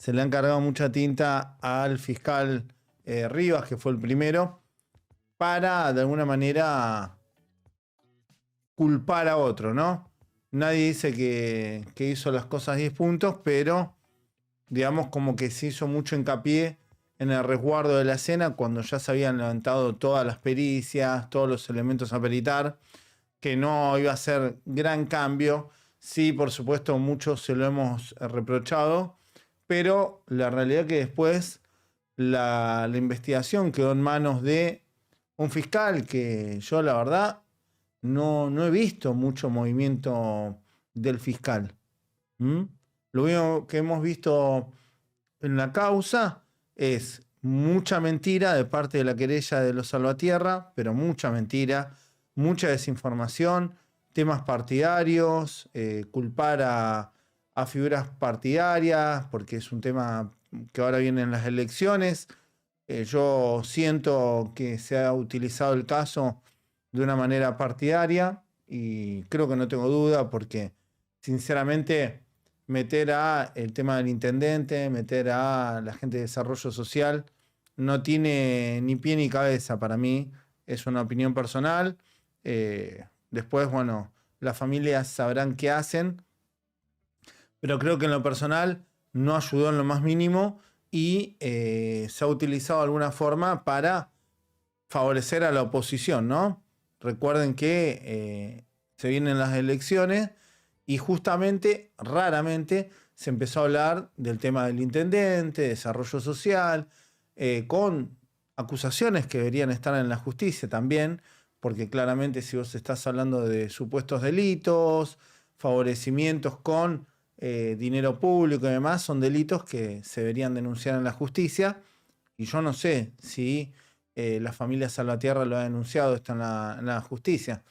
se le han cargado mucha tinta al fiscal Rivas, que fue el primero, para de alguna manera culpar a otro, ¿no? Nadie dice que hizo las cosas 10 puntos, pero digamos como que se hizo mucho hincapié en el resguardo de la escena cuando ya se habían levantado todas las pericias, todos los elementos a peritar, que no iba a ser gran cambio. Sí, por supuesto, muchos se lo hemos reprochado, pero la realidad es que después la investigación quedó en manos de un fiscal que yo la verdad no he visto mucho movimiento del fiscal. ¿Mm? Lo único que hemos visto en la causa es mucha mentira de parte de la querella de los Salvatierra, pero mucha mentira, mucha desinformación, temas partidarios, culpar a figuras partidarias, porque es un tema que ahora vienen las elecciones. Yo siento que se ha utilizado el caso de una manera partidaria y creo que no tengo duda porque sinceramente meter a el tema del intendente, meter a la gente de desarrollo social no tiene ni pie ni cabeza para mí, es una opinión personal. Después, bueno, las familias sabrán qué hacen, pero creo que en lo personal no ayudó en lo más mínimo y se ha utilizado de alguna forma para favorecer a la oposición, ¿no? Recuerden que se vienen las elecciones y justamente, raramente, se empezó a hablar del tema del intendente, desarrollo social, con acusaciones que deberían estar en la justicia también, porque claramente si vos estás hablando de supuestos delitos, favorecimientos con dinero público y demás, son delitos que se deberían denunciar en la justicia. Y yo no sé si la familia Salvatierra lo ha denunciado, está en la justicia.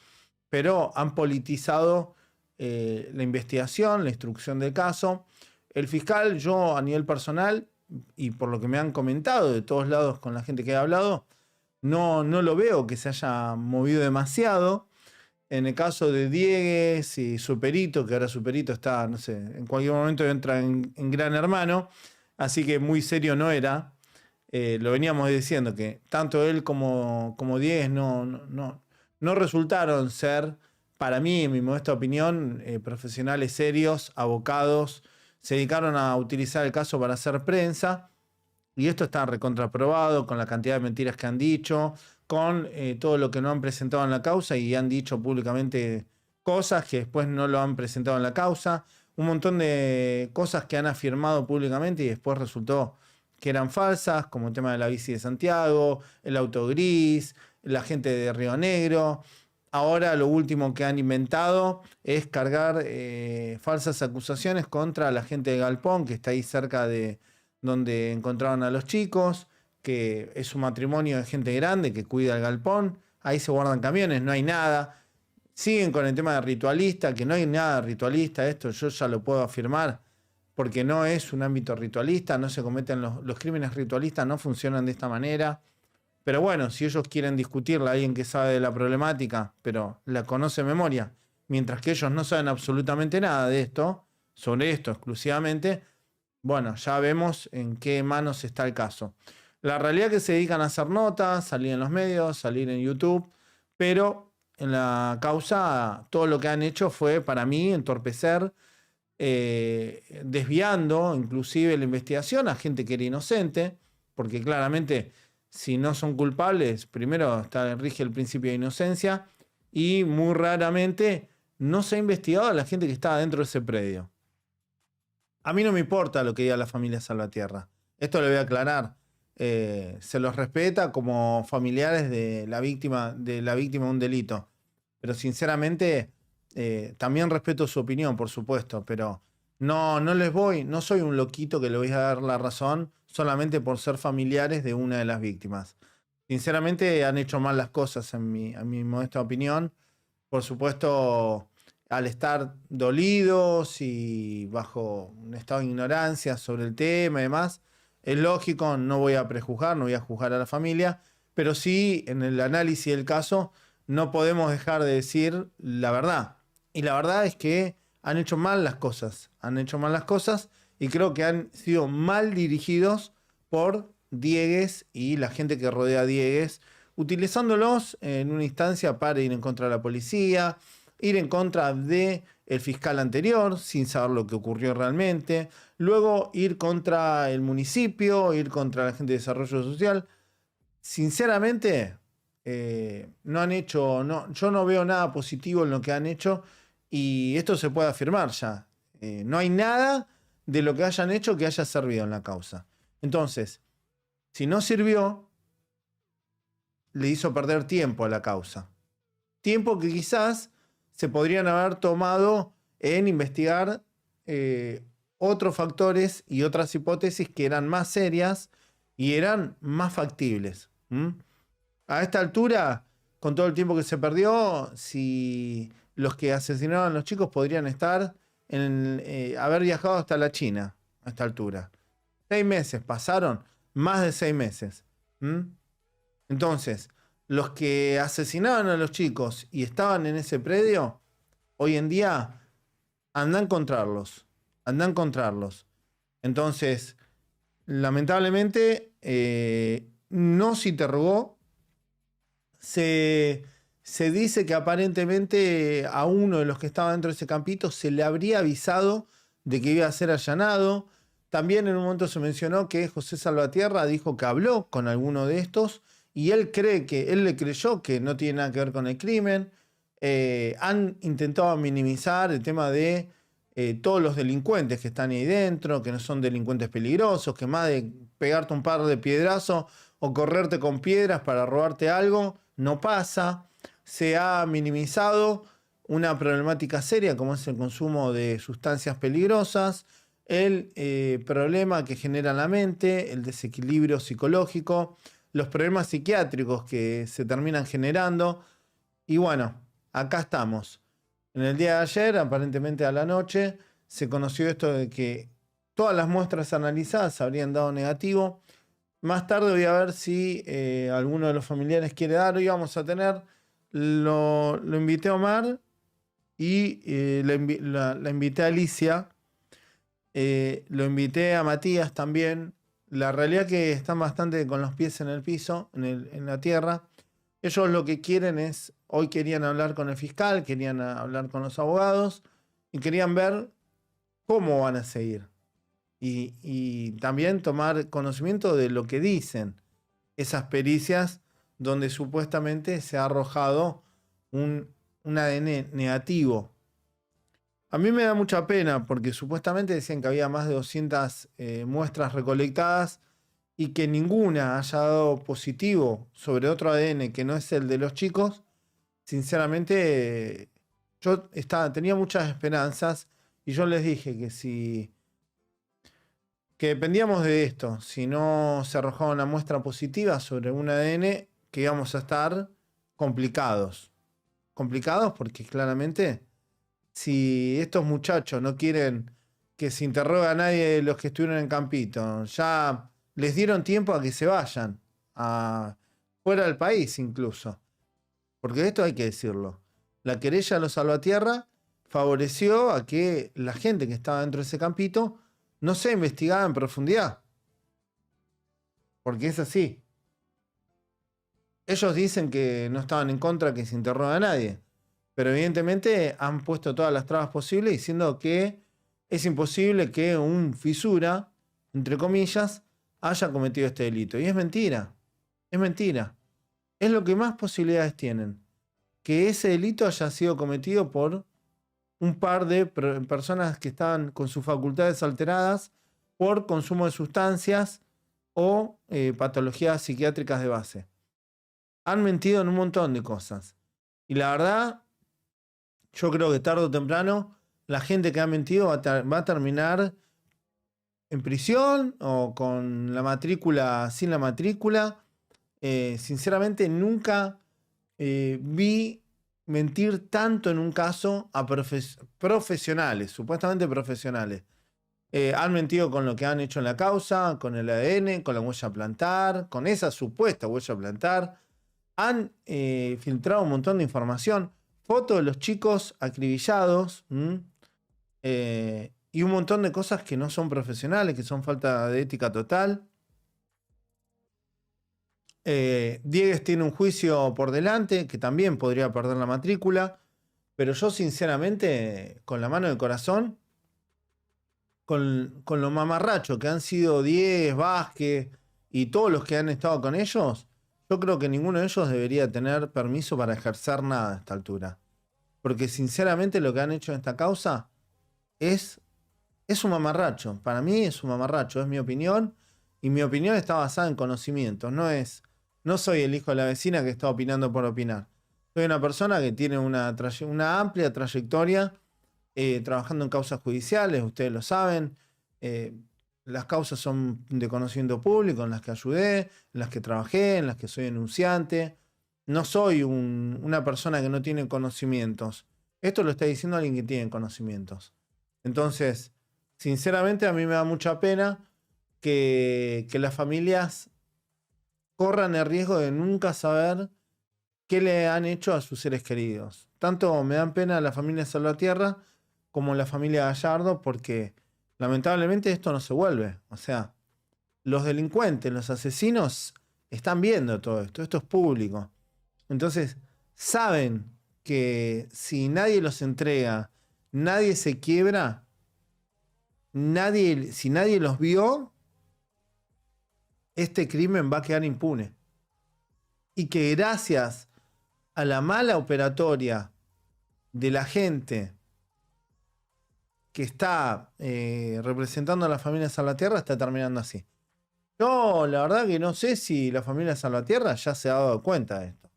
Pero han politizado la investigación, la instrucción del caso. El fiscal, yo a nivel personal, y por lo que me han comentado de todos lados con la gente que he hablado, no lo veo que se haya movido demasiado. En el caso de Diegues y Superito, que ahora Superito está, no sé, en cualquier momento entra en Gran Hermano, así que muy serio no era. Lo veníamos diciendo que tanto él como Diegues no resultaron ser, para mí, en mi modesta opinión, profesionales serios, abogados. Se dedicaron a utilizar el caso para hacer prensa. Y esto está recontraprobado con la cantidad de mentiras que han dicho, con todo lo que no han presentado en la causa y han dicho públicamente cosas que después no lo han presentado en la causa. Un montón de cosas que han afirmado públicamente y después resultó que eran falsas, como el tema de la bici de Santiago, el auto gris, la gente de Río Negro. Ahora lo último que han inventado es cargar falsas acusaciones contra la gente de Galpón, que está ahí cerca de donde encontraron a los chicos, que es un matrimonio de gente grande que cuida el galpón. Ahí se guardan camiones, no hay nada. Siguen con el tema de ritualista, que no hay nada ritualista. Esto yo ya lo puedo afirmar, porque no es un ámbito ritualista, no se cometen los crímenes ritualistas, no funcionan de esta manera. Pero bueno, si ellos quieren discutirla, alguien que sabe de la problemática, pero la conoce de memoria, mientras que ellos no saben absolutamente nada de esto, sobre esto exclusivamente, bueno, ya vemos en qué manos está el caso. La realidad es que se dedican a hacer notas, salir en los medios, salir en YouTube, pero en la causa todo lo que han hecho fue, para mí, entorpecer, desviando inclusive la investigación a gente que era inocente, porque claramente si no son culpables, primero rige el principio de inocencia y muy raramente no se ha investigado a la gente que estaba dentro de ese predio. A mí no me importa lo que diga la familia Salvatierra. Esto lo voy a aclarar. Se los respeta como familiares de la víctima de un delito. Pero sinceramente, también respeto su opinión, por supuesto. Pero no soy un loquito que le voy a dar la razón solamente por ser familiares de una de las víctimas. Sinceramente, han hecho mal las cosas en mi modesta opinión. Por supuesto, al estar dolidos y bajo un estado de ignorancia sobre el tema y demás, es lógico, no voy a prejuzgar, no voy a juzgar a la familia, pero sí en el análisis del caso no podemos dejar de decir la verdad. Y la verdad es que han hecho mal las cosas y creo que han sido mal dirigidos por Diegues y la gente que rodea a Diegues, utilizándolos en una instancia para ir en contra de la policía, ir en contra de el fiscal anterior sin saber lo que ocurrió realmente, luego ir contra el municipio, ir contra la gente de desarrollo social. Sinceramente, no han hecho, no, yo no veo nada positivo en lo que han hecho y esto se puede afirmar ya. No hay nada de lo que hayan hecho que haya servido en la causa. Entonces, si no sirvió, le hizo perder tiempo a la causa. Tiempo que quizás se podrían haber tomado en investigar otros factores y otras hipótesis que eran más serias y eran más factibles. A esta altura, con todo el tiempo que se perdió, si los que asesinaron a los chicos podrían estar haber viajado hasta la China a esta altura. 6 meses pasaron, más de 6 meses. Entonces, los que asesinaban a los chicos y estaban en ese predio, hoy en día anda a encontrarlos. Anda a encontrarlos. Entonces, lamentablemente, no se interrogó. Se dice que aparentemente a uno de los que estaba dentro de ese campito se le habría avisado de que iba a ser allanado. También en un momento se mencionó que José Salvatierra dijo que habló con alguno de estos y él le creyó que no tiene nada que ver con el crimen. Han intentado minimizar el tema de todos los delincuentes que están ahí dentro, que no son delincuentes peligrosos, que más de pegarte un par de piedrazos o correrte con piedras para robarte algo, no pasa. Se ha minimizado una problemática seria como es el consumo de sustancias peligrosas, el problema que genera la mente, el desequilibrio psicológico, los problemas psiquiátricos que se terminan generando. Y bueno, acá estamos. En el día de ayer, aparentemente a la noche, se conoció esto de que todas las muestras analizadas habrían dado negativo. Más tarde voy a ver si alguno de los familiares quiere dar. Hoy vamos a tener, lo invité a Omar y la invité a Alicia. Lo invité a Matías también. La realidad es que están bastante con los pies en el piso, en la tierra. Ellos lo que quieren es, hoy querían hablar con el fiscal, querían hablar con los abogados y querían ver cómo van a seguir. Y también tomar conocimiento de lo que dicen esas pericias donde supuestamente se ha arrojado un ADN negativo. A mí me da mucha pena porque supuestamente decían que había más de 200 muestras recolectadas y que ninguna haya dado positivo sobre otro ADN que no es el de los chicos. Sinceramente, yo tenía muchas esperanzas y yo les dije que dependíamos de esto. Si no se arrojaba una muestra positiva sobre un ADN, que íbamos a estar complicados. Complicados porque claramente, si estos muchachos no quieren que se interrogue a nadie de los que estuvieron en Campito, ya les dieron tiempo a que se vayan, fuera del país incluso. Porque esto hay que decirlo. La querella de los Salvatierra favoreció a que la gente que estaba dentro de ese campito no sea investigada en profundidad. Porque es así. Ellos dicen que no estaban en contra que se interrogue a nadie. Pero evidentemente han puesto todas las trabas posibles diciendo que es imposible que un fisura, entre comillas, haya cometido este delito. Y es mentira. Es mentira. Es lo que más posibilidades tienen. Que ese delito haya sido cometido por un par de personas que estaban con sus facultades alteradas por consumo de sustancias o patologías psiquiátricas de base. Han mentido en un montón de cosas. Y la verdad, yo creo que tarde o temprano la gente que ha mentido va a terminar en prisión o con la matrícula, sin la matrícula. Sinceramente nunca vi mentir tanto en un caso a profesionales, supuestamente profesionales. Han mentido con lo que han hecho en la causa, con el ADN, con la huella plantar, con esa supuesta huella plantar. Han filtrado un montón de información, fotos de los chicos acribillados. Y y un montón de cosas que no son profesionales, que son falta de ética total. Diegues tiene un juicio por delante, que también podría perder la matrícula, pero yo sinceramente, con la mano del corazón, con lo mamarracho que han sido Diegues, Vázquez y todos los que han estado con ellos, yo creo que ninguno de ellos debería tener permiso para ejercer nada a esta altura. Porque sinceramente lo que han hecho en esta causa es un mamarracho. Para mí es un mamarracho, es mi opinión. Y mi opinión está basada en conocimientos. No soy el hijo de la vecina que está opinando por opinar. Soy una persona que tiene una amplia trayectoria trabajando en causas judiciales, ustedes lo saben. Las causas son de conocimiento público, en las que ayudé, en las que trabajé, en las que soy denunciante. No soy una persona que no tiene conocimientos. Esto lo está diciendo alguien que tiene conocimientos. Entonces, sinceramente a mí me da mucha pena que las familias corran el riesgo de nunca saber qué le han hecho a sus seres queridos. Tanto me dan pena la familia Salvatierra como la familia Gallardo, porque lamentablemente esto no se vuelve. O sea, los delincuentes, los asesinos están viendo todo esto. Esto es público. Entonces, saben que si nadie los entrega, nadie se quiebra, si nadie los vio, este crimen va a quedar impune. Y que gracias a la mala operatoria de la gente que está representando a la familia Salvatierra, está terminando así. Yo, la verdad que no sé si la familia Salvatierra ya se ha dado cuenta de esto.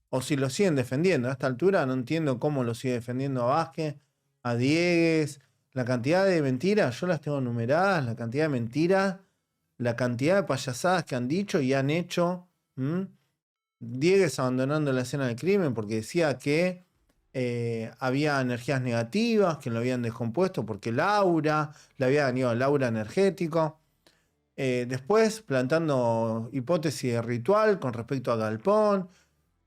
O si lo siguen defendiendo. A esta altura no entiendo cómo lo sigue defendiendo a Vázquez, a Diegues. La cantidad de mentiras, yo las tengo numeradas, la cantidad de mentiras, la cantidad de payasadas que han dicho y han hecho. Diegues abandonando la escena del crimen porque decía que había energías negativas, que lo habían descompuesto porque le había dañado el aura energético. Después plantando hipótesis de ritual con respecto a Galpón.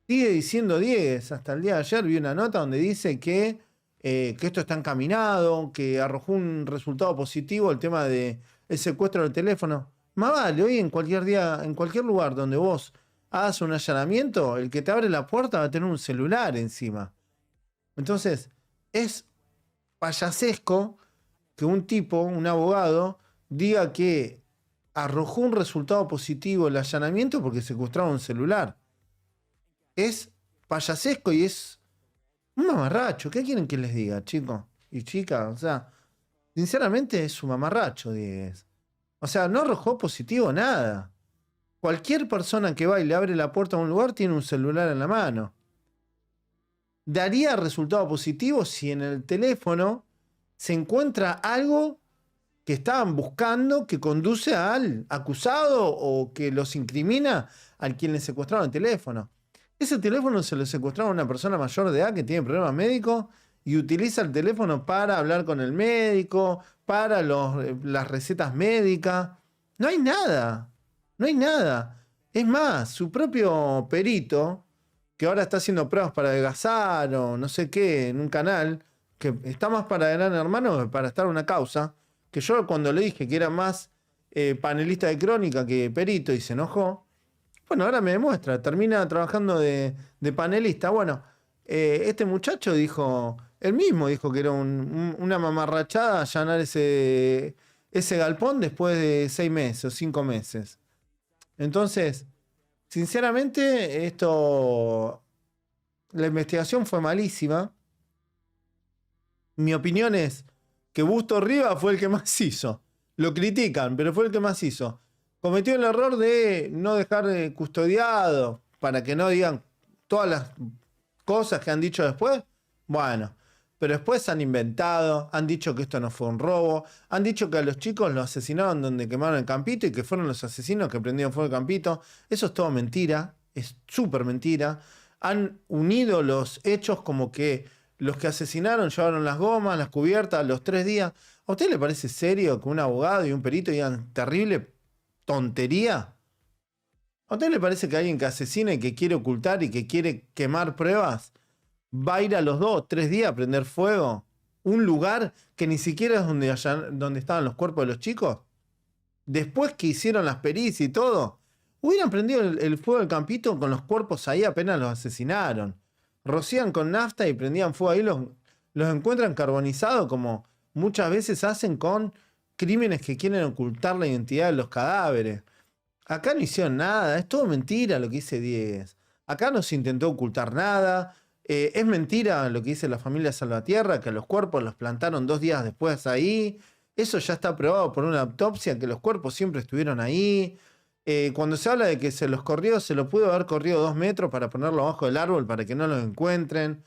Sigue diciendo Diegues, hasta el día de ayer vi una nota donde dice que esto está encaminado, que arrojó un resultado positivo el tema del secuestro del teléfono. Más vale, hoy en cualquier día, en cualquier lugar donde vos hagas un allanamiento, el que te abre la puerta va a tener un celular encima. Entonces, es payasesco que un tipo, un abogado, diga que arrojó un resultado positivo el allanamiento porque secuestraba un celular. Es payasesco y es un mamarracho. ¿Qué quieren que les diga, chicos y chicas? O sea, sinceramente es un mamarracho, Diegues. O sea, no arrojó positivo nada. Cualquier persona que va y le abre la puerta a un lugar tiene un celular en la mano. Daría resultado positivo si en el teléfono se encuentra algo que estaban buscando que conduce al acusado o que los incrimina al quien le secuestraron el teléfono. Ese teléfono se lo secuestraron a una persona mayor de edad que tiene problemas médicos y utiliza el teléfono para hablar con el médico, para las recetas médicas. No hay nada. No hay nada. Es más, su propio perito, que ahora está haciendo pruebas para adelgazar o no sé qué en un canal, que está más para Gran Hermano que para estar en una causa, que yo cuando le dije que era más panelista de crónica que perito y se enojó, bueno, ahora me demuestra, termina trabajando de panelista. Bueno, este muchacho dijo, él mismo dijo que era una mamarrachada allanar ese galpón después de 6 meses o 5 meses. Entonces, sinceramente, la investigación fue malísima. Mi opinión es que Busto Rivas fue el que más hizo. Lo critican, pero fue el que más hizo. Cometió el error de no dejar custodiado para que no digan todas las cosas que han dicho después. Bueno, pero después han inventado, han dicho que esto no fue un robo, han dicho que a los chicos los asesinaron donde quemaron el campito y que fueron los asesinos que prendieron fuego el campito. Eso es todo mentira, es súper mentira. Han unido los hechos como que los que asesinaron llevaron las gomas, las cubiertas, los 3 días. ¿A usted le parece serio que un abogado y un perito digan terrible tontería? ¿A usted le parece que alguien que asesina y que quiere ocultar y que quiere quemar pruebas va a ir a los 2, 3 días a prender fuego un lugar que ni siquiera es donde estaban los cuerpos de los chicos. Después que hicieron las pericias y todo, hubieran prendido el fuego del campito con los cuerpos ahí apenas los asesinaron. Rocían con nafta y prendían fuego ahí, los encuentran carbonizados como muchas veces hacen con crímenes que quieren ocultar la identidad de los cadáveres. Acá no hicieron nada, es todo mentira lo que dice Diegues. Acá no se intentó ocultar nada. Es mentira lo que dice la familia Salvatierra, que los cuerpos los plantaron 2 días después ahí. Eso ya está probado por una autopsia, que los cuerpos siempre estuvieron ahí. Cuando se habla de que se los corrió, se lo pudo haber corrido 2 metros para ponerlo abajo del árbol para que no los encuentren.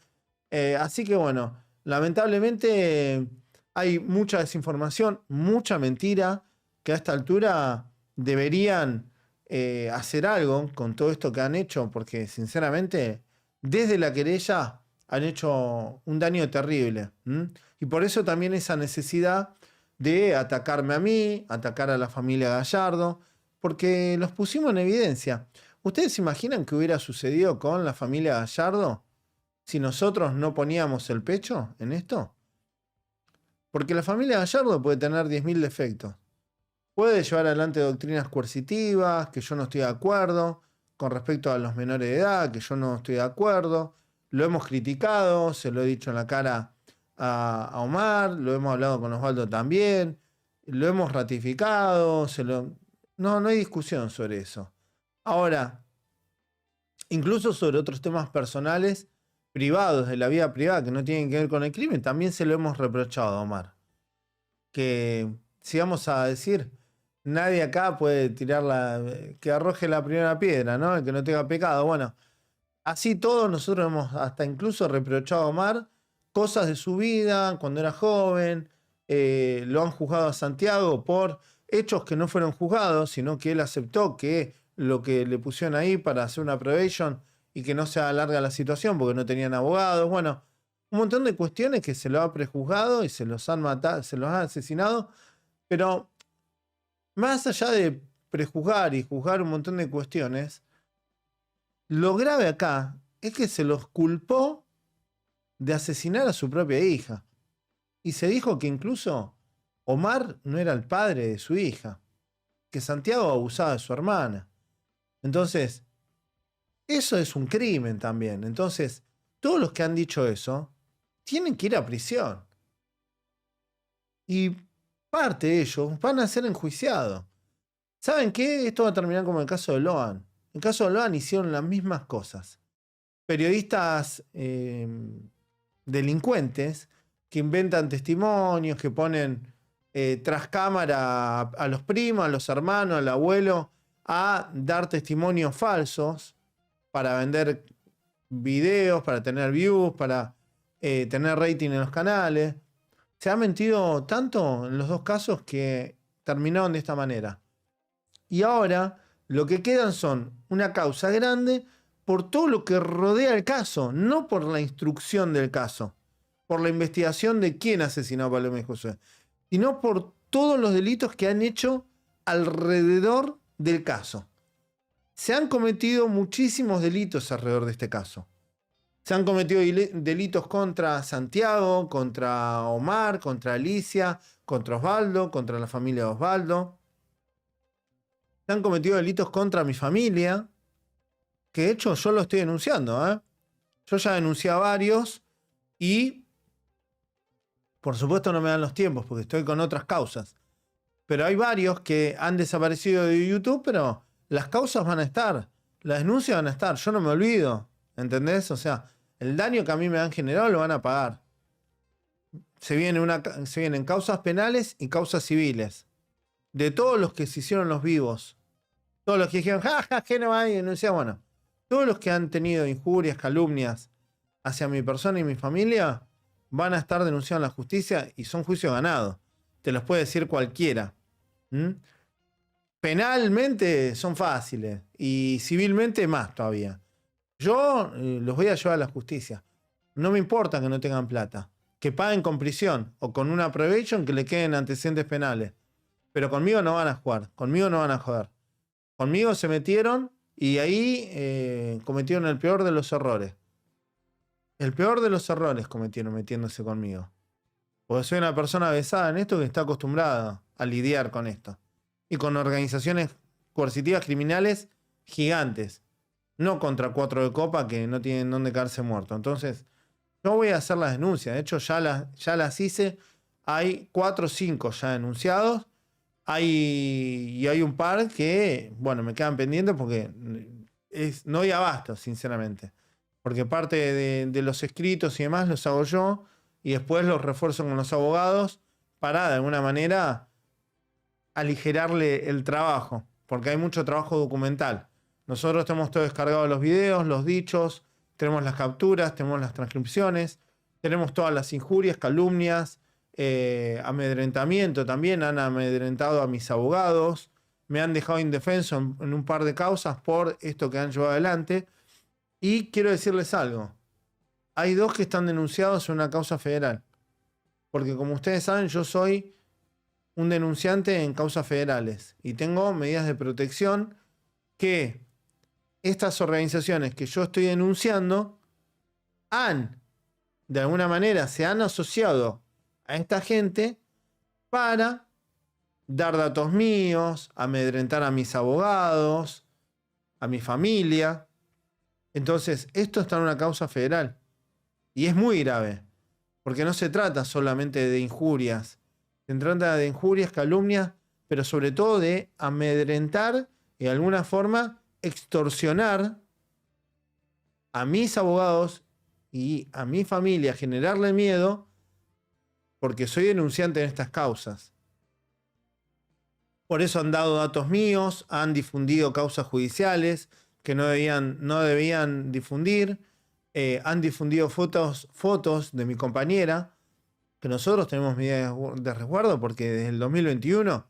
Así que bueno, lamentablemente hay mucha desinformación, mucha mentira, que a esta altura deberían hacer algo con todo esto que han hecho, porque sinceramente, desde la querella han hecho un daño terrible. Y por eso también esa necesidad de atacarme a mí, atacar a la familia Gallardo, porque los pusimos en evidencia. ¿Ustedes se imaginan qué hubiera sucedido con la familia Gallardo si nosotros no poníamos el pecho en esto? Porque la familia Gallardo puede tener 10.000 defectos. Puede llevar adelante doctrinas coercitivas, que yo no estoy de acuerdo, con respecto a los menores de edad, que yo no estoy de acuerdo. Lo hemos criticado, se lo he dicho en la cara a Omar, lo hemos hablado con Osvaldo también, lo hemos ratificado, no hay discusión sobre eso. Ahora, incluso sobre otros temas personales, privados, de la vida privada, que no tienen que ver con el crimen, también se lo hemos reprochado a Omar. Que, si vamos a decir, nadie acá puede que arroje la primera piedra, ¿no? El que no tenga pecado. Bueno, así todos nosotros hemos hasta incluso reprochado a Omar cosas de su vida, cuando era joven. Lo han juzgado a Santiago por hechos que no fueron juzgados, sino que él aceptó que lo que le pusieron ahí para hacer una probation y que no se alarga la situación porque no tenían abogados. Bueno, un montón de cuestiones que se lo ha prejuzgado y se los han matado, se los han asesinado, pero más allá de prejuzgar y juzgar un montón de cuestiones, lo grave acá es que se los culpó de asesinar a su propia hija. Y se dijo que incluso Omar no era el padre de su hija, que Santiago abusaba de su hermana. Entonces, eso es un crimen también. Entonces, todos los que han dicho eso tienen que ir a prisión. Y parte de ellos van a ser enjuiciados. ¿Saben qué? Esto va a terminar como el caso de Loan. En el caso de Loan hicieron las mismas cosas. Periodistas delincuentes que inventan testimonios, que ponen tras cámara a los primos, a los hermanos, al abuelo, a dar testimonios falsos para vender videos, para tener views, para tener rating en los canales. Se ha mentido tanto en los dos casos que terminaron de esta manera. Y ahora lo que quedan son una causa grande por todo lo que rodea el caso, no por la instrucción del caso, por la investigación de quién asesinó a Paloma y Josué, sino por todos los delitos que han hecho alrededor del caso. Se han cometido muchísimos delitos alrededor de este caso. Se han cometido delitos contra Santiago, contra Omar, contra Alicia, contra Osvaldo, contra la familia de Osvaldo. Se han cometido delitos contra mi familia, que de hecho yo lo estoy denunciando. Yo ya denuncié a varios y por supuesto no me dan los tiempos porque estoy con otras causas. Pero hay varios que han desaparecido de YouTube, pero las causas van a estar, las denuncias van a estar, yo no me olvido, ¿entendés? O sea, el daño que a mí me han generado lo van a pagar. Se vienen causas penales y causas civiles. De todos los que se hicieron los vivos. Todos los que dijeron, que no hay denuncia. Bueno, todos los que han tenido injurias, calumnias hacia mi persona y mi familia van a estar denunciados en la justicia y son juicios ganados. Te los puede decir cualquiera. Penalmente son fáciles y civilmente más todavía. Yo los voy a llevar a la justicia. No me importa que no tengan plata. Que paguen con prisión o con una probation que le queden antecedentes penales. Pero conmigo no van a jugar. Conmigo no van a joder. Conmigo se metieron y ahí cometieron el peor de los errores. El peor de los errores cometieron metiéndose conmigo. Porque soy una persona avesada en esto que está acostumbrada a lidiar con esto. Y con organizaciones coercitivas criminales gigantes. No contra 4 de copa que no tienen dónde caerse muertos. Entonces, yo voy a hacer las denuncias. De hecho, ya las hice. Hay 4 o 5 ya denunciados. Y hay un par que, bueno, me quedan pendientes porque no hay abasto, sinceramente. Porque parte de los escritos y demás los hago yo y después los refuerzo con los abogados para, de alguna manera, aligerarle el trabajo. Porque hay mucho trabajo documental. Nosotros tenemos todo descargado, los videos, los dichos, tenemos las capturas, tenemos las transcripciones, tenemos todas las injurias, calumnias, amedrentamiento también. Han amedrentado a mis abogados, me han dejado indefenso en un par de causas por esto que han llevado adelante. Y quiero decirles algo, hay 2 que están denunciados en una causa federal, porque como ustedes saben, yo soy un denunciante en causas federales y tengo medidas de protección que estas organizaciones que yo estoy denunciando de alguna manera, se han asociado a esta gente para dar datos míos, amedrentar a mis abogados, a mi familia. Entonces, esto está en una causa federal y es muy grave, porque no se trata solamente de injurias, se trata de injurias, calumnias, pero sobre todo de amedrentar y de alguna forma extorsionar a mis abogados y a mi familia, generarle miedo, porque soy denunciante en estas causas. Por eso han dado datos míos, han difundido causas judiciales que no debían difundir, han difundido fotos de mi compañera, que nosotros tenemos medidas de resguardo porque desde el 2021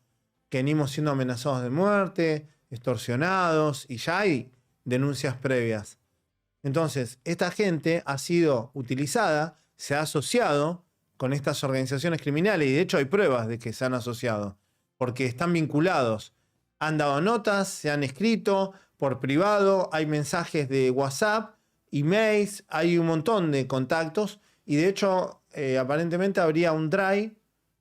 que venimos siendo amenazados de muerte, extorsionados, y ya hay denuncias previas. Entonces, esta gente ha sido utilizada, se ha asociado con estas organizaciones criminales, y de hecho hay pruebas de que se han asociado, porque están vinculados. Han dado notas, se han escrito por privado, hay mensajes de WhatsApp, emails, hay un montón de contactos, y de hecho, aparentemente habría un drive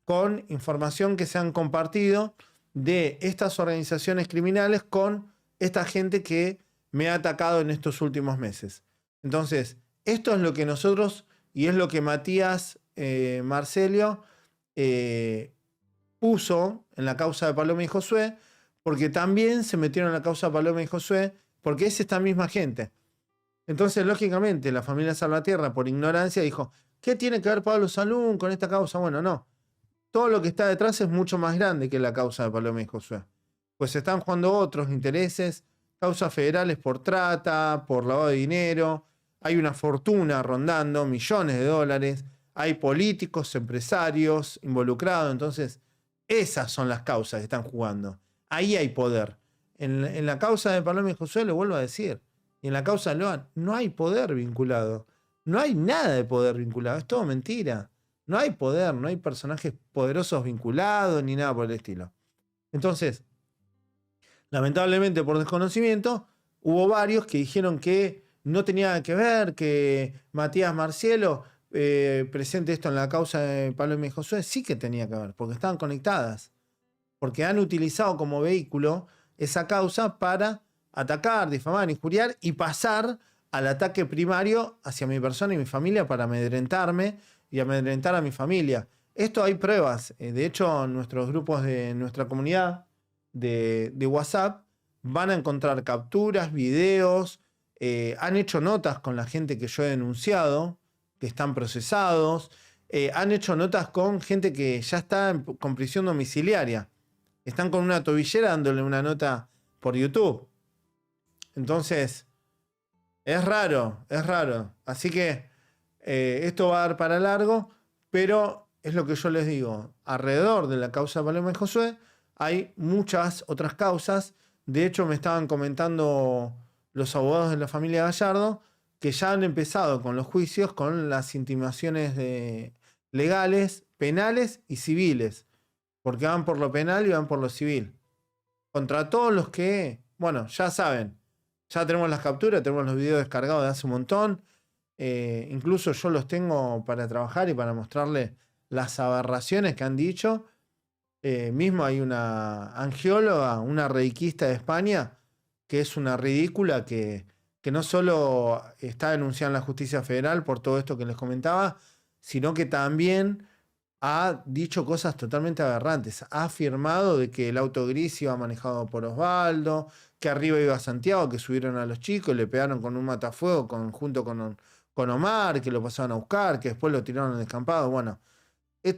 con información que se han compartido de estas organizaciones criminales con esta gente que me ha atacado en estos últimos meses. Entonces, esto es lo que nosotros, y es lo que Matías Marcelio puso en la causa de Paloma y Josué, porque también se metieron en la causa de Paloma y Josué, porque es esta misma gente. Entonces, lógicamente, la familia Salvatierra, por ignorancia, dijo, ¿qué tiene que ver Pablo Salún con esta causa? Bueno, no. Todo lo que está detrás es mucho más grande que la causa de Paloma y Josué. Pues se están jugando otros intereses, causas federales por trata, por lavado de dinero, hay una fortuna rondando, millones de dólares, hay políticos, empresarios involucrados. Entonces, esas son las causas que están jugando. Ahí hay poder. En la causa de Paloma y Josué, lo vuelvo a decir, y en la causa de Loan, no hay poder vinculado. No hay nada de poder vinculado, es todo mentira. No hay poder, no hay personajes poderosos vinculados, ni nada por el estilo. Entonces, lamentablemente por desconocimiento, hubo varios que dijeron que no tenía que ver, que Matías Marcielo presente esto en la causa de Paloma y Josué. Sí que tenía que ver, porque estaban conectadas. Porque han utilizado como vehículo esa causa para atacar, difamar, injuriar y pasar al ataque primario hacia mi persona y mi familia para amedrentarme y amedrentar a mi familia. Esto hay pruebas. De hecho, nuestros grupos de nuestra comunidad de WhatsApp van a encontrar capturas, videos, han hecho notas con la gente que yo he denunciado, que están procesados, han hecho notas con gente que ya está con prisión domiciliaria. Están con una tobillera dándole una nota por YouTube. Entonces, es raro, es raro. Así que esto va a dar para largo, pero es lo que yo les digo. Alrededor de la causa de Paloma y Josué hay muchas otras causas. De hecho, me estaban comentando los abogados de la familia Gallardo que ya han empezado con los juicios, con las intimaciones legales, penales y civiles. Porque van por lo penal y van por lo civil. Contra todos los que, bueno, ya saben, ya tenemos las capturas, tenemos los videos descargados de hace un montón. Incluso yo los tengo para trabajar y para mostrarle las aberraciones que han dicho. Mismo hay una angióloga, una reikiista de España, que es una ridícula que no solo está denunciando en la justicia federal por todo esto que les comentaba, sino que también ha dicho cosas totalmente aberrantes. Ha afirmado de que el auto gris iba manejado por Osvaldo, que arriba iba Santiago, que subieron a los chicos, le pegaron con un matafuego junto con Omar, que lo pasaban a buscar, que después lo tiraron al descampado. Bueno,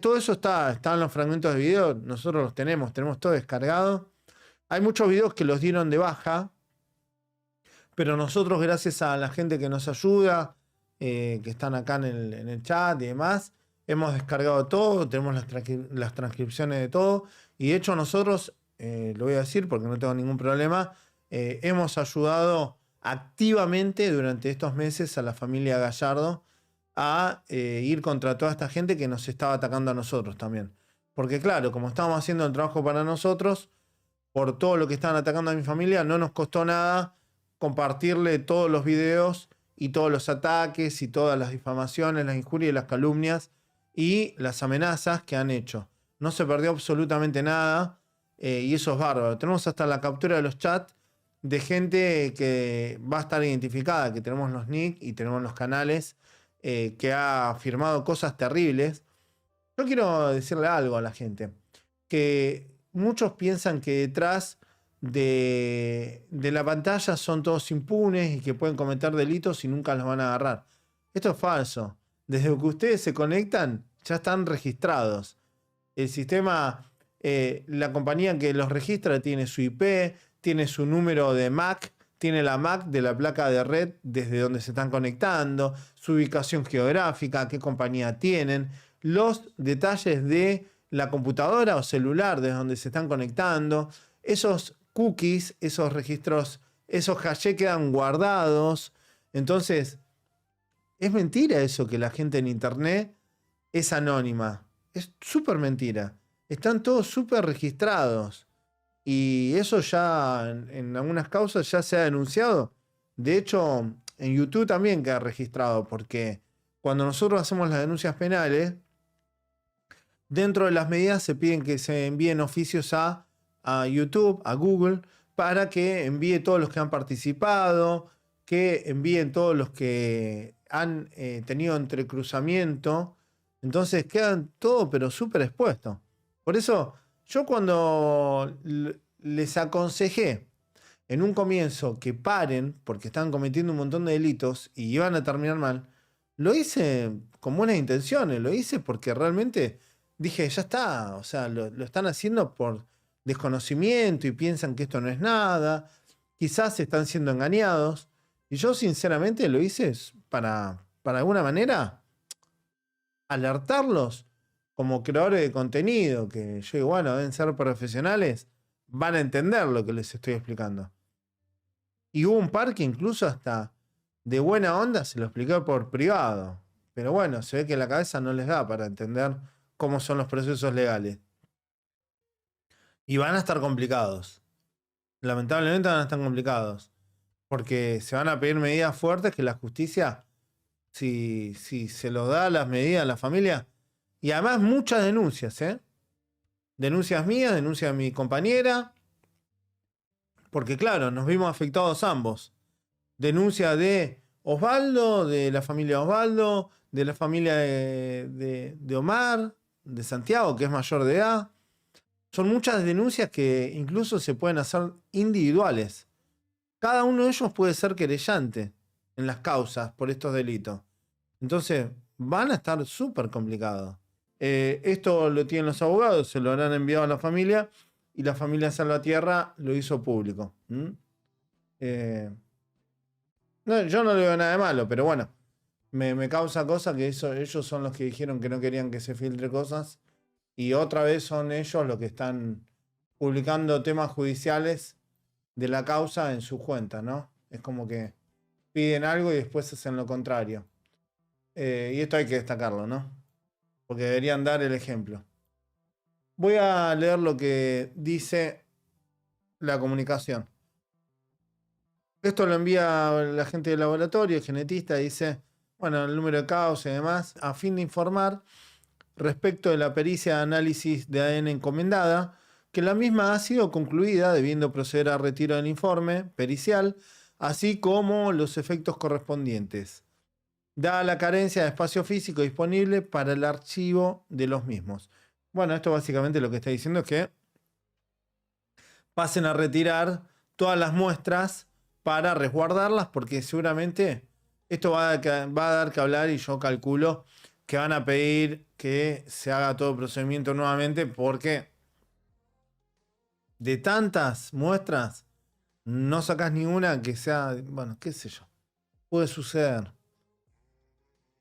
todo eso está en los fragmentos de video, nosotros los tenemos todo descargado. Hay muchos videos que los dieron de baja, pero nosotros, gracias a la gente que nos ayuda, que están acá en el chat y demás, hemos descargado todo, tenemos las transcripciones de todo. Y de hecho nosotros, lo voy a decir porque no tengo ningún problema, hemos ayudado activamente durante estos meses a la familia Gallardo a ir contra toda esta gente que nos estaba atacando a nosotros también. Porque claro, como estábamos haciendo el trabajo para nosotros, por todo lo que estaban atacando a mi familia, no nos costó nada compartirle todos los videos y todos los ataques y todas las difamaciones, las injurias y las calumnias y las amenazas que han hecho. No se perdió absolutamente nada, y eso es bárbaro. Tenemos hasta la captura de los chats de gente que va a estar identificada, que tenemos los nick y tenemos los canales, que ha firmado cosas terribles. Yo quiero decirle algo a la gente, que muchos piensan que detrás de la pantalla son todos impunes y que pueden cometer delitos y nunca los van a agarrar. Esto es falso. Desde que ustedes se conectan, ya están registrados. El sistema, la compañía que los registra tiene su IP, tiene su número de MAC, tiene la MAC de la placa de red desde donde se están conectando, su ubicación geográfica, qué compañía tienen, los detalles de la computadora o celular desde donde se están conectando, esos cookies, esos registros, esos hashes quedan guardados. Entonces, es mentira eso que la gente en internet es anónima. Es súper mentira. Están todos súper registrados. Y eso ya en algunas causas ya se ha denunciado. De hecho, en YouTube también queda registrado, porque cuando nosotros hacemos las denuncias penales, dentro de las medidas se piden que se envíen oficios a YouTube, a Google, para que envíe todos los que han participado, que envíen todos los que han tenido entrecruzamiento. Entonces quedan todo pero súper expuestos. Por eso yo cuando les aconsejé en un comienzo que paren, porque estaban cometiendo un montón de delitos y iban a terminar mal, lo hice con buenas intenciones, lo hice porque realmente dije, ya está, o sea, lo están haciendo por desconocimiento y piensan que esto no es nada, quizás están siendo engañados, y yo sinceramente lo hice para alguna manera alertarlos como creadores de contenido, que yo digo, bueno, deben ser profesionales, van a entender lo que les estoy explicando. Y hubo un par que incluso hasta de buena onda se lo expliqué por privado. Pero bueno, se ve que la cabeza no les da para entender cómo son los procesos legales. Y van a estar complicados. Lamentablemente van a estar complicados. Porque se van a pedir medidas fuertes que la justicia, si se lo da las medidas a la familia. Y además muchas denuncias, ¿eh? Denuncias mías, denuncias de mi compañera. Porque claro, nos vimos afectados ambos. Denuncia de Osvaldo, de la familia Osvaldo, de la familia de Omar, de Santiago, que es mayor de edad. Son muchas denuncias que incluso se pueden hacer individuales. Cada uno de ellos puede ser querellante en las causas por estos delitos. Entonces, van a estar súper complicados. Esto lo tienen los abogados, se lo habrán enviado a la familia y la familia Salvatierra lo hizo público. No, yo no le veo nada de malo, pero bueno, me causa cosa que ellos son los que dijeron que no querían que se filtre cosas y otra vez son ellos los que están publicando temas judiciales de la causa en sus cuentas, ¿no? Es como que piden algo y después hacen lo contrario. Y esto hay que destacarlo, ¿no? Porque deberían dar el ejemplo. Voy a leer lo que dice la comunicación. Esto lo envía la gente del laboratorio, el genetista, dice, bueno, el número de causa y demás, a fin de informar respecto de la pericia de análisis de ADN encomendada, que la misma ha sido concluida debiendo proceder al retiro del informe pericial, así como los efectos correspondientes, dada la carencia de espacio físico disponible para el archivo de los mismos. Bueno, esto básicamente lo que está diciendo es que pasen a retirar todas las muestras para resguardarlas, porque seguramente esto va a dar que hablar y yo calculo que van a pedir que se haga todo el procedimiento nuevamente, porque de tantas muestras no sacas ninguna que sea, bueno, qué sé yo, puede suceder.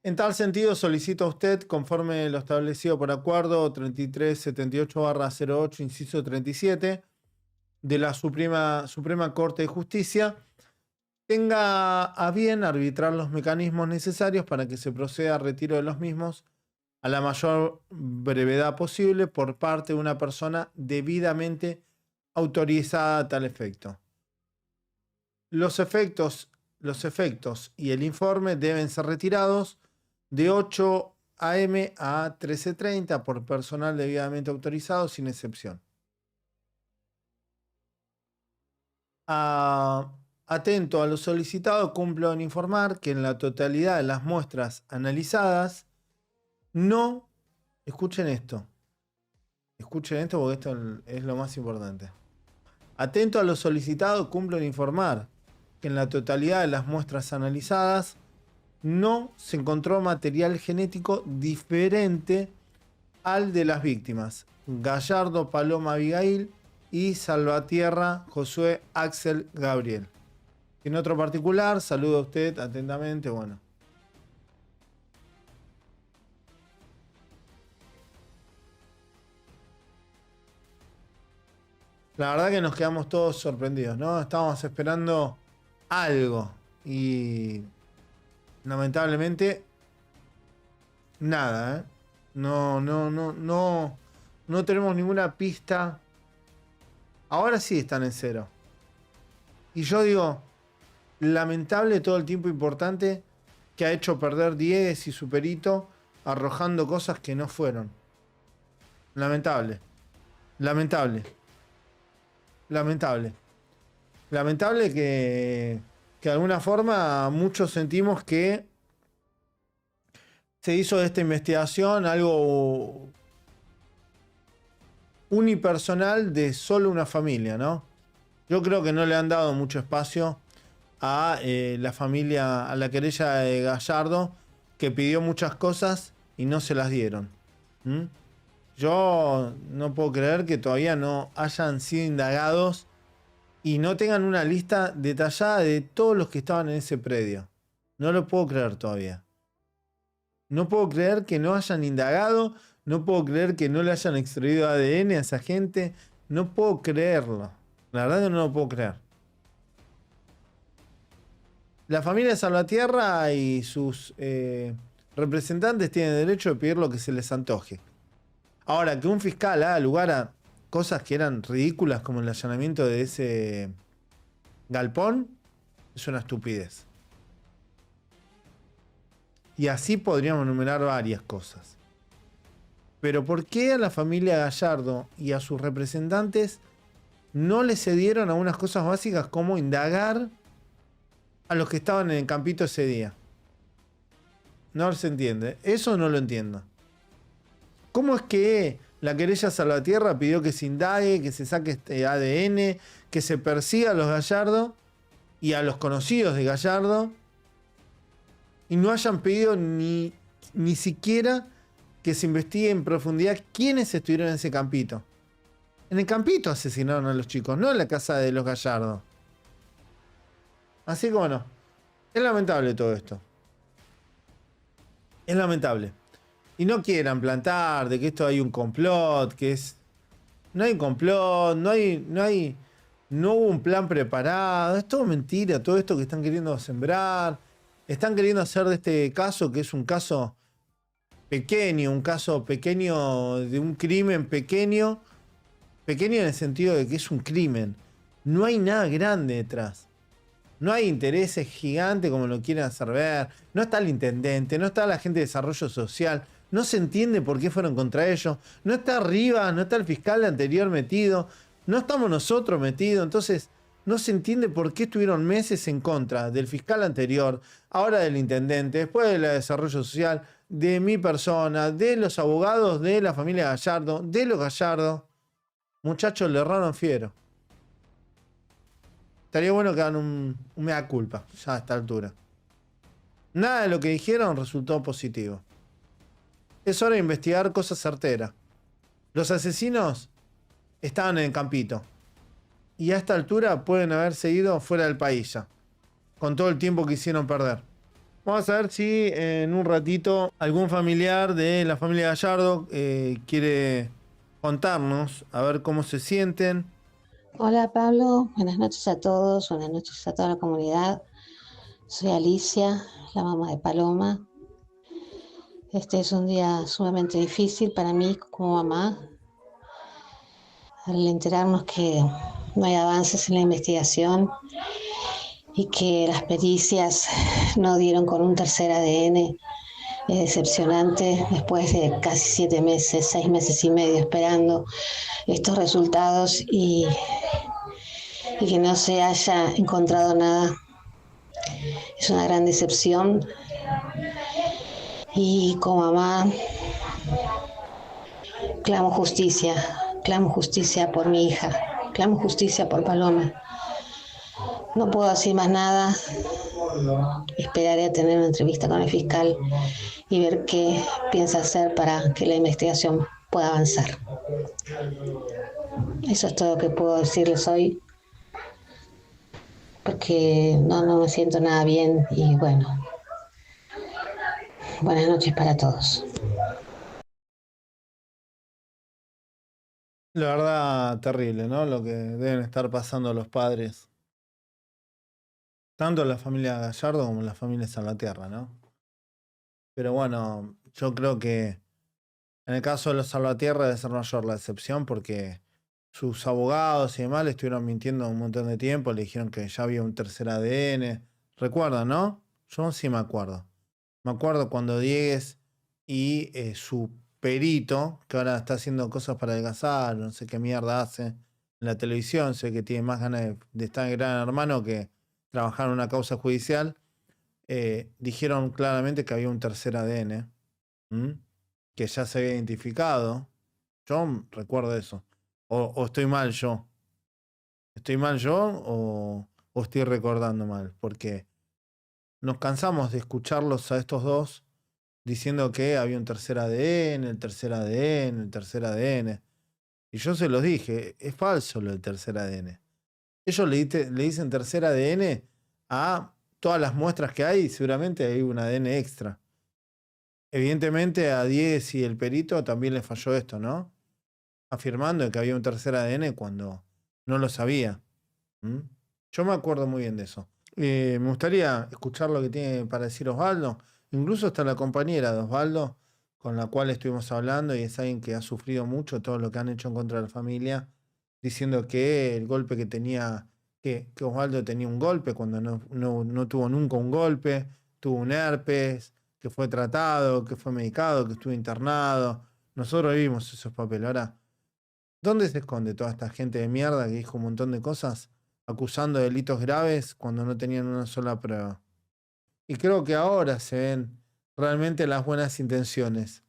En tal sentido, solicito a usted, conforme lo establecido por acuerdo 3378/08, inciso 37, de la Suprema Corte de Justicia, tenga a bien arbitrar los mecanismos necesarios para que se proceda al retiro de los mismos a la mayor brevedad posible por parte de una persona debidamente autorizada a tal efecto. Los efectos y el informe deben ser retirados de 8 a.m. a 13:30 por personal debidamente autorizado, sin excepción. Atento a lo solicitado, cumplo en informar que en la totalidad de las muestras analizadas, no, escuchen esto porque esto es lo más importante. Atento a lo solicitado, cumplo en informar que en la totalidad de las muestras analizadas no se encontró material genético diferente al de las víctimas Gallardo Paloma Abigail y Salvatierra Josué Axel Gabriel. En otro particular, saludo a usted atentamente, bueno. La verdad que nos quedamos todos sorprendidos, ¿no? Estábamos esperando algo y lamentablemente nada, ¿eh? No tenemos ninguna pista. Ahora sí están en cero. Y yo digo, lamentable todo el tiempo importante que ha hecho perder Diegues y su perito arrojando cosas que no fueron. Lamentable que de alguna forma muchos sentimos que se hizo de esta investigación algo unipersonal de solo una familia, ¿no? Yo creo que no le han dado mucho espacio a la familia, a la querella de Gallardo, que pidió muchas cosas y no se las dieron. Yo no puedo creer que todavía no hayan sido indagados y no tengan una lista detallada de todos los que estaban en ese predio. No lo puedo creer todavía. No puedo creer que no hayan indagado, no puedo creer que no le hayan extraído ADN a esa gente. No puedo creerlo. La verdad que no lo puedo creer. La familia de Salvatierra y sus representantes tienen derecho de pedir lo que se les antoje. Ahora, que un fiscal haga lugar a cosas que eran ridículas como el allanamiento de ese galpón, es una estupidez. Y así podríamos enumerar varias cosas. Pero ¿por qué a la familia Gallardo y a sus representantes no le cedieron a unas cosas básicas como indagar a los que estaban en el campito ese día? No se entiende. Eso no lo entiendo. ¿Cómo es que la querella Salvatierra pidió que se indague, que se saque este ADN, que se persiga a los Gallardo y a los conocidos de Gallardo, y no hayan pedido ni siquiera que se investigue en profundidad quiénes estuvieron en ese campito? En el campito asesinaron a los chicos, no en la casa de los Gallardo. Así que bueno, es lamentable todo esto. Es lamentable. Y no quieran plantar de que esto hay un complot, que es... No hay complot, no hubo un plan preparado, es todo mentira, todo esto que están queriendo sembrar. Están queriendo hacer de este caso, que es un caso pequeño, de un crimen pequeño en el sentido de que es un crimen. No hay nada grande detrás. No hay intereses gigantes como lo quieren hacer ver. No está el intendente, no está la gente de desarrollo social. No se entiende por qué fueron contra ellos. No está arriba, no está el fiscal anterior metido. No estamos nosotros metidos. Entonces, no se entiende por qué estuvieron meses en contra del fiscal anterior, ahora del intendente, después del desarrollo social, de mi persona, de los abogados de la familia Gallardo, de los Gallardo. Muchachos, le erraron fiero. Estaría bueno que hagan un mea culpa, ya a esta altura. Nada de lo que dijeron resultó positivo. Es hora de investigar cosas certeras. Los asesinos estaban en el campito. Y a esta altura pueden haber seguido fuera del país ya. Con todo el tiempo que hicieron perder. Vamos a ver si en un ratito algún familiar de la familia Gallardo quiere contarnos, a ver cómo se sienten. Hola Pablo, buenas noches a todos, buenas noches a toda la comunidad. Soy Alicia, la mamá de Paloma. Este es un día sumamente difícil para mí como mamá, al enterarnos que no hay avances en la investigación y que las pericias no dieron con un tercer ADN. Es decepcionante después de casi 7 meses, 6 meses y medio esperando estos resultados y que no se haya encontrado nada. Es una gran decepción y como mamá clamo justicia por mi hija, clamo justicia por Paloma. No puedo decir más nada, esperaré a tener una entrevista con el fiscal y ver qué piensa hacer para que la investigación pueda avanzar. Eso es todo lo que puedo decirles hoy, porque no me siento nada bien y bueno, buenas noches para todos. La verdad, terrible, ¿no? Lo que deben estar pasando los padres. Tanto la familia Gallardo como la familia Salvatierra, ¿no? Pero bueno, yo creo que en el caso de los Salvatierra debe ser mayor la decepción porque sus abogados y demás le estuvieron mintiendo un montón de tiempo, le dijeron que ya había un tercer ADN. ¿Recuerdan, no? Yo sí me acuerdo. Me acuerdo cuando Diegues y su perito, que ahora está haciendo cosas para adelgazar, no sé qué mierda hace en la televisión, sé que tiene más ganas de estar en Gran Hermano que trabajar en una causa judicial, dijeron claramente que había un tercer ADN, ¿m? Que ya se había identificado. Yo recuerdo eso. O estoy mal yo. ¿Estoy mal yo o estoy recordando mal? Porque nos cansamos de escucharlos a estos dos diciendo que había un tercer ADN, el tercer ADN, el tercer ADN. Y yo se los dije, es falso lo del tercer ADN. Ellos le dicen tercer ADN a todas las muestras que hay, y seguramente hay un ADN extra. Evidentemente a Diez y el perito también les falló esto, ¿no? Afirmando que había un tercer ADN cuando no lo sabía. ¿Mm? Yo me acuerdo muy bien de eso. Me gustaría escuchar lo que tiene para decir Osvaldo. Incluso hasta la compañera de Osvaldo, con la cual estuvimos hablando, y es alguien que ha sufrido mucho todo lo que han hecho en contra de la familia, diciendo que el golpe que tenía, que Osvaldo tenía un golpe cuando no tuvo nunca un golpe, tuvo un herpes, que fue tratado, que fue medicado, que estuvo internado. Nosotros vimos esos papeles. Ahora, ¿dónde se esconde toda esta gente de mierda que dijo un montón de cosas acusando de delitos graves cuando no tenían una sola prueba? Y creo que ahora se ven realmente las buenas intenciones.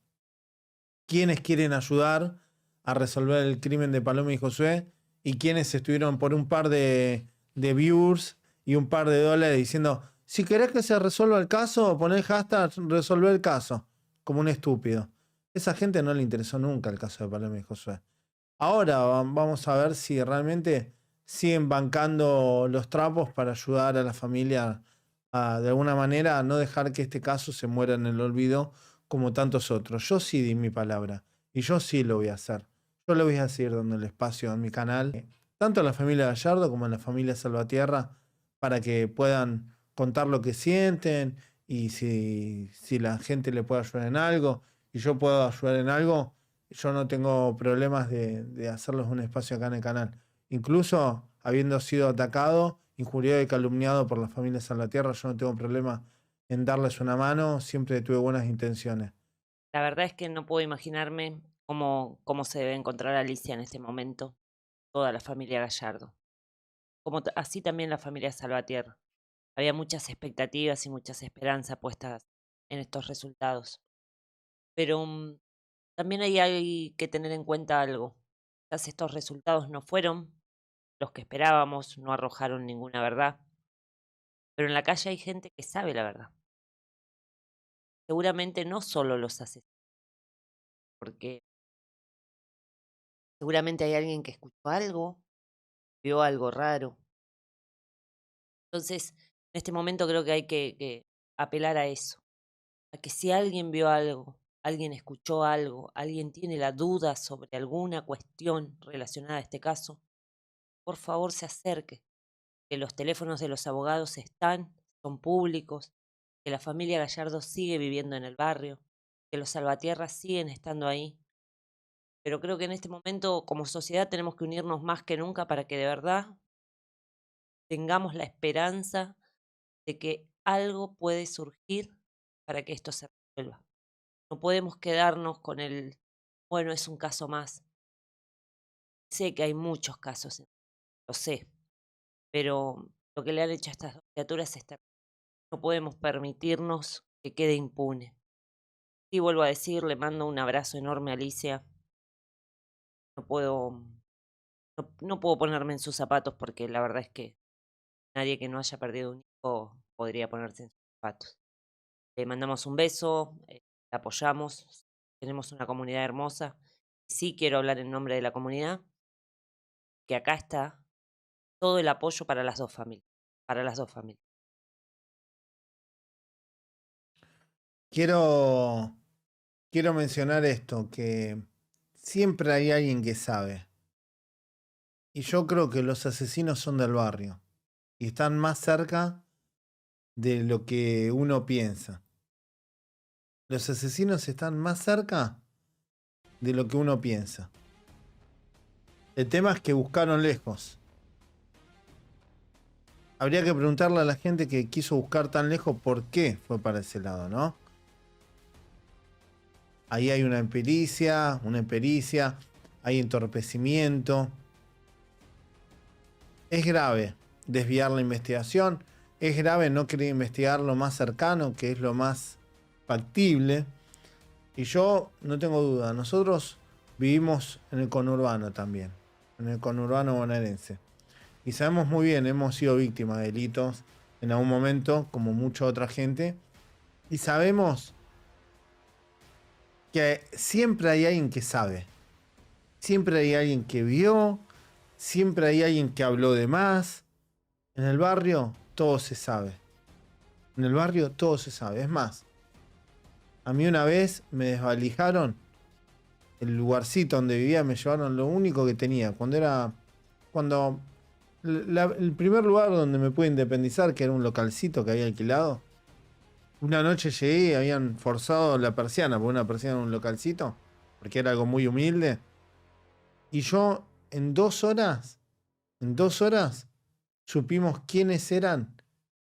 Quienes quieren ayudar a resolver el crimen de Paloma y Josué y quienes estuvieron por un par de viewers y un par de dólares diciendo, si querés que se resuelva el caso, poné hashtag resolver el caso, como un estúpido. Esa gente no le interesó nunca el caso de Paloma y Josué. Ahora vamos a ver si realmente siguen bancando los trapos para ayudar a la familia a, de alguna manera, a no dejar que este caso se muera en el olvido como tantos otros. Yo sí di mi palabra y yo sí lo voy a hacer. Yo le voy a seguir dando el espacio en mi canal, tanto a la familia Gallardo como a la familia Salvatierra, para que puedan contar lo que sienten y si la gente le puede ayudar en algo y yo puedo ayudar en algo, yo no tengo problemas de hacerles un espacio acá en el canal. Incluso habiendo sido atacado, injuriado y calumniado por la familia Salvatierra, yo no tengo problema en darles una mano, siempre tuve buenas intenciones. La verdad es que no puedo imaginarme cómo se debe encontrar Alicia en este momento, toda la familia Gallardo. Así también la familia Salvatierra. Había muchas expectativas y muchas esperanzas puestas en estos resultados. Pero también hay que tener en cuenta algo. Quizás estos resultados no fueron los que esperábamos, no arrojaron ninguna verdad. Pero en la calle hay gente que sabe la verdad. Seguramente no solo los asesinos, porque seguramente hay alguien que escuchó algo, vio algo raro. Entonces, en este momento creo que hay que apelar a eso, a que si alguien vio algo, alguien escuchó algo, alguien tiene la duda sobre alguna cuestión relacionada a este caso, por favor se acerque, que los teléfonos de los abogados son públicos, que la familia Gallardo sigue viviendo en el barrio, que los Salvatierras siguen estando ahí. Pero creo que en este momento, como sociedad, tenemos que unirnos más que nunca para que de verdad tengamos la esperanza de que algo puede surgir para que esto se resuelva. No podemos quedarnos con bueno, es un caso más. Sé que hay muchos casos, lo sé, pero lo que le han hecho a estas dos criaturas es terrible. No podemos permitirnos que quede impune. Y vuelvo a decir, le mando un abrazo enorme a Alicia. No puedo, no puedo ponerme en sus zapatos porque la verdad es que nadie que no haya perdido un hijo podría ponerse en sus zapatos. Le mandamos un beso, la apoyamos, tenemos una comunidad hermosa. Sí quiero hablar en nombre de la comunidad, que acá está todo el apoyo para las dos familias, para las dos familias. Quiero, quiero mencionar esto, que siempre hay alguien que sabe. Y yo creo que los asesinos son del barrio y están más cerca de lo que uno piensa. Los asesinos están más cerca de lo que uno piensa. El tema es que buscaron lejos. Habría que preguntarle a la gente que quiso buscar tan lejos por qué fue para ese lado, ¿no? Ahí hay una impericia, hay entorpecimiento. Es grave desviar la investigación, es grave no querer investigar lo más cercano, que es lo más factible. Y yo no tengo duda, nosotros vivimos en el conurbano también, en el conurbano bonaerense. Y sabemos muy bien, hemos sido víctimas de delitos en algún momento, como mucha otra gente. Y sabemos que siempre hay alguien que sabe. Siempre hay alguien que vio. Siempre hay alguien que habló de más. En el barrio todo se sabe. En el barrio todo se sabe. Es más, a mí una vez me desvalijaron el lugarcito donde vivía, me llevaron lo único que tenía. Cuando el primer lugar donde me pude independizar, que era un localcito que había alquilado. Una noche llegué y habían forzado la persiana, por una persiana en un localcito, porque era algo muy humilde. Y yo en 2 horas, supimos quiénes eran,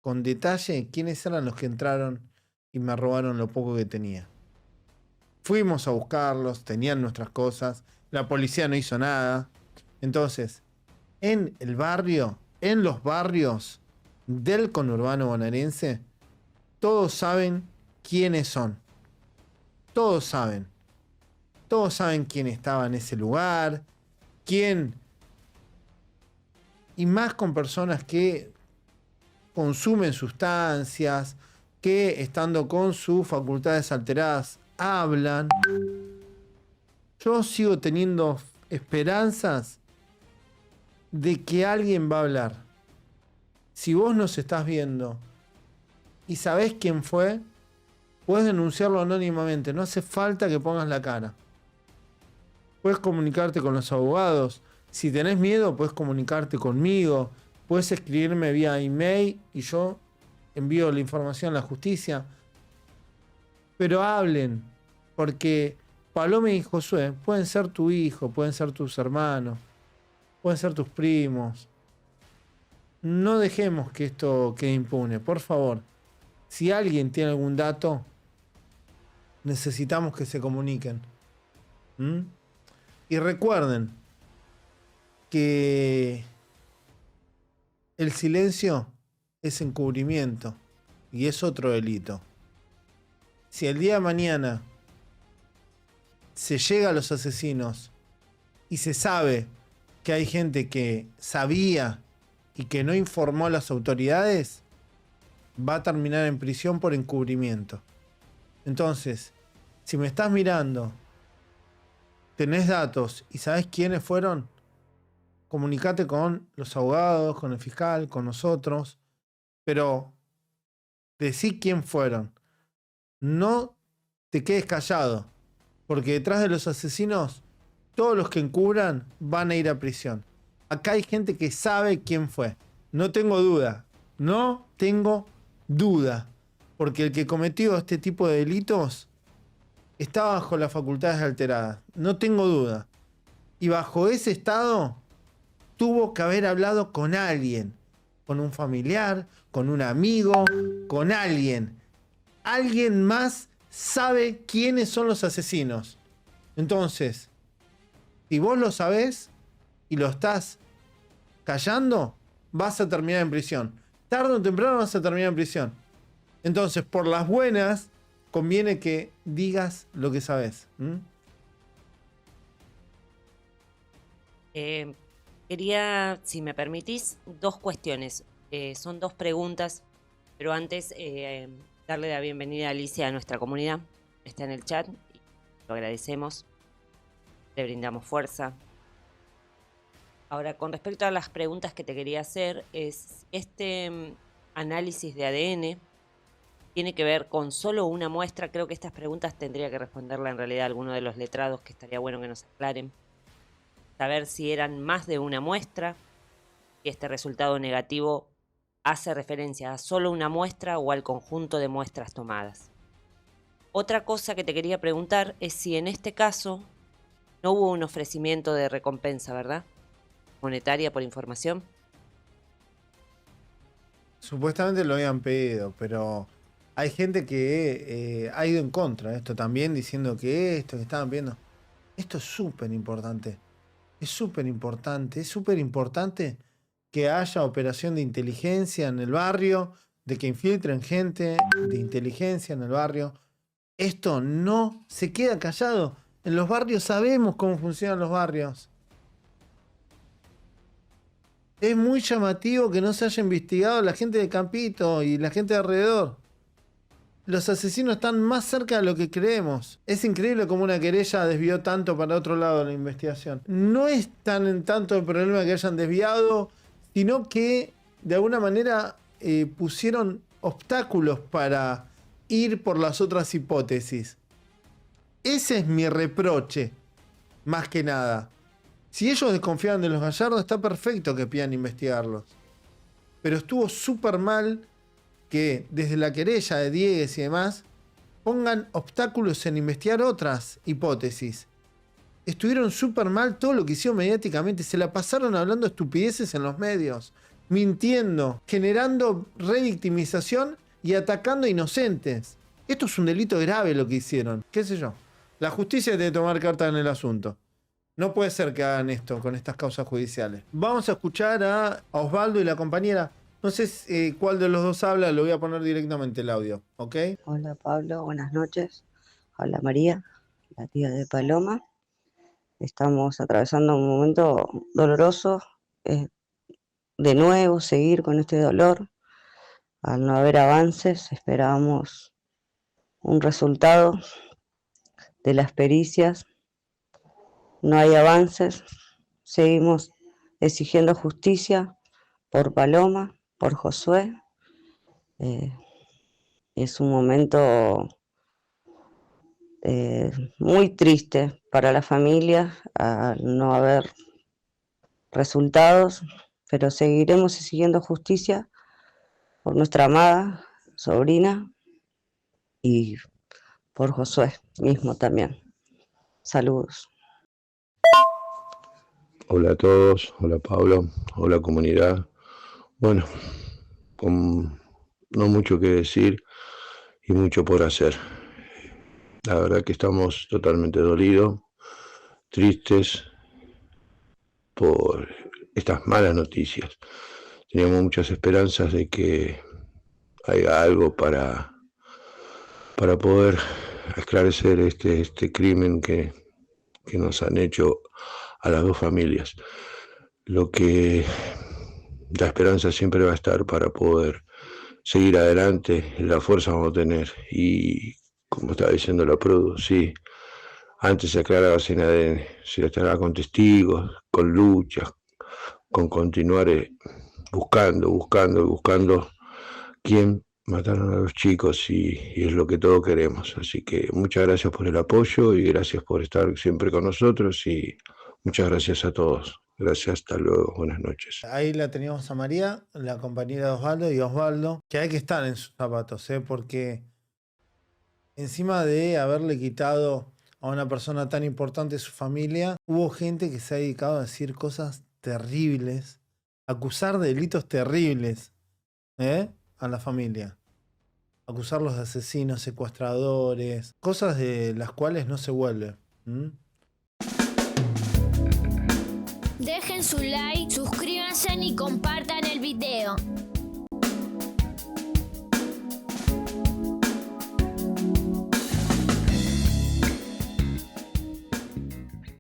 con detalle, quiénes eran los que entraron y me robaron lo poco que tenía. Fuimos a buscarlos, tenían nuestras cosas, la policía no hizo nada. Entonces, en el barrio, en los barrios del conurbano bonaerense, todos saben quiénes son. Todos saben. Todos saben quién estaba en ese lugar, quién. Y más con personas que consumen sustancias, que estando con sus facultades alteradas, hablan. Yo sigo teniendo esperanzas de que alguien va a hablar. Si vos nos estás viendo y sabés quién fue, puedes denunciarlo anónimamente. No hace falta que pongas la cara. Puedes comunicarte con los abogados. Si tenés miedo, puedes comunicarte conmigo. Puedes escribirme vía email y yo envío la información a la justicia. Pero hablen, porque Palome y Josué pueden ser tu hijo, pueden ser tus hermanos, pueden ser tus primos. No dejemos que esto quede impune, por favor. Si alguien tiene algún dato, necesitamos que se comuniquen. ¿Mm? Y recuerden que el silencio es encubrimiento y es otro delito. Si el día de mañana se llega a los asesinos y se sabe que hay gente que sabía y que no informó a las autoridades, va a terminar en prisión por encubrimiento. Entonces, si me estás mirando, tenés datos y sabés quiénes fueron, comunicate con los abogados, con el fiscal, con nosotros, pero decí quién fueron. No te quedes callado, porque detrás de los asesinos, todos los que encubran van a ir a prisión. Acá hay gente que sabe quién fue. No tengo duda, porque el que cometió este tipo de delitos está bajo las facultades alteradas, no tengo duda. Y bajo ese estado tuvo que haber hablado con alguien, con un familiar, con un amigo, con alguien. Alguien más sabe quiénes son los asesinos. Entonces, si vos lo sabés y lo estás callando, vas a terminar en prisión. Tarde o temprano vas a terminar en prisión. Entonces, por las buenas, conviene que digas lo que sabés. Quería, si me permitís, dos cuestiones. Son dos preguntas, pero antes darle la bienvenida a Alicia a nuestra comunidad. Está en el chat y lo agradecemos. Le brindamos fuerza. Ahora, con respecto a las preguntas que te quería hacer, es análisis de ADN tiene que ver con solo una muestra. Creo que estas preguntas tendría que responderla en realidad alguno de los letrados, que estaría bueno que nos aclaren. Saber si eran más de una muestra, si este resultado negativo hace referencia a solo una muestra o al conjunto de muestras tomadas. Otra cosa que te quería preguntar es si en este caso no hubo un ofrecimiento de recompensa, ¿verdad? Monetaria por información. Supuestamente lo habían pedido, pero hay gente que ha ido en contra de esto también, diciendo que esto que estaban viendo. Esto es súper importante. Es súper importante que haya operación de inteligencia en el barrio, de que infiltren gente de inteligencia en el barrio. Esto no se queda callado. En los barrios sabemos cómo funcionan los barrios. Es muy llamativo que no se haya investigado la gente de Campito y la gente de alrededor. Los asesinos están más cerca de lo que creemos. Es increíble cómo una querella desvió tanto para otro lado la investigación. No es tanto el problema que hayan desviado, sino que de alguna manera pusieron obstáculos para ir por las otras hipótesis. Ese es mi reproche, más que nada. Si ellos desconfiaban de los Gallardo, está perfecto que pidan investigarlos. Pero estuvo súper mal que desde la querella de Diegues y demás pongan obstáculos en investigar otras hipótesis. Estuvieron súper mal todo lo que hicieron mediáticamente. Se la pasaron hablando estupideces en los medios, mintiendo, generando revictimización y atacando a inocentes. Esto es un delito grave lo que hicieron. ¿Qué sé yo? La justicia debe tomar carta en el asunto. No puede ser que hagan esto con estas causas judiciales. Vamos a escuchar a Osvaldo y la compañera. No sé cuál de los dos habla, lo voy a poner directamente el audio, ¿ok? Hola Pablo, buenas noches. Hola María, la tía de Paloma. Estamos atravesando un momento doloroso. De nuevo seguir con este dolor. Al no haber avances, esperábamos un resultado de las pericias. No hay avances. Seguimos exigiendo justicia por Paloma, por Josué. Es un momento muy triste para la familia al no haber resultados, pero seguiremos exigiendo justicia por nuestra amada sobrina y por Josué mismo también. Saludos. Hola a todos, hola Pablo, hola comunidad. Bueno, con no mucho que decir y mucho por hacer. La verdad que estamos totalmente dolidos, tristes por estas malas noticias. Teníamos muchas esperanzas de que haya algo para poder esclarecer este crimen que nos han hecho a las dos familias. Lo que la esperanza siempre va a estar para poder seguir adelante, la fuerza vamos a tener. Y como estaba diciendo la Produ, sí, antes se aclaraba sin ADN, se aclaraba con testigos, con luchas, con continuar buscando quién mataron a los chicos y es lo que todos queremos. Así que muchas gracias por el apoyo y gracias por estar siempre con nosotros y muchas gracias a todos. Gracias, hasta luego, buenas noches. Ahí la teníamos a María, la compañera de Osvaldo, y Osvaldo, que hay que estar en sus zapatos, porque encima de haberle quitado a una persona tan importante su familia, hubo gente que se ha dedicado a decir cosas terribles, acusar de delitos terribles a la familia. Acusarlos de asesinos, secuestradores, cosas de las cuales no se vuelve. Dejen su like, suscríbanse y compartan el video.